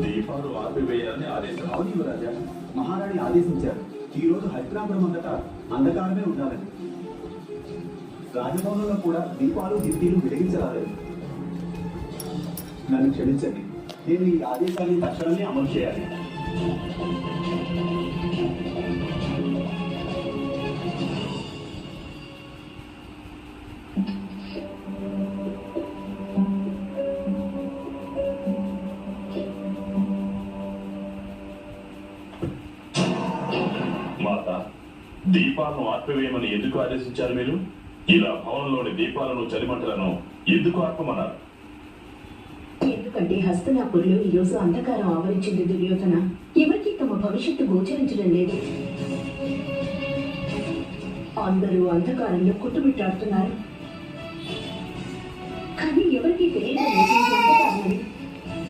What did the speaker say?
దీపాలు ఆపివేయాలని ఆదేశం. అవును యువరాజా, మహారాణి ఆదేశించారు. ఈ రోజు హరిద్రాపురం అంతటా అంధకారమే ఉండాలని. రాజభవనంలో కూడా దీపాలు దివ్యలు వెలిగించరాలేదు. నన్ను క్షమించండి, నేను ఈ ఆదేశాన్ని తక్షణమే అమలు చేయాలి. మాత, దీపాలను ఆర్పివేయమని ఎందుకు ఆదేశించారు మీరు? ఇలా భవనంలోని దీపాలను చలిమంటలను ఎందుకు ఆర్పమన్నారు? ఎందుకంటే హస్తనాపురంలో ఈ రోజు అంధకారం ఆవరించింది దుర్యోధన. ఎవరికి తమ భవిష్యత్తు గోచరించడం లేదు. అందరూ అంధకారంలో కొట్టుమిట్టాడుతున్నారు. కానీ ఎవరికి తెలియడం లేదు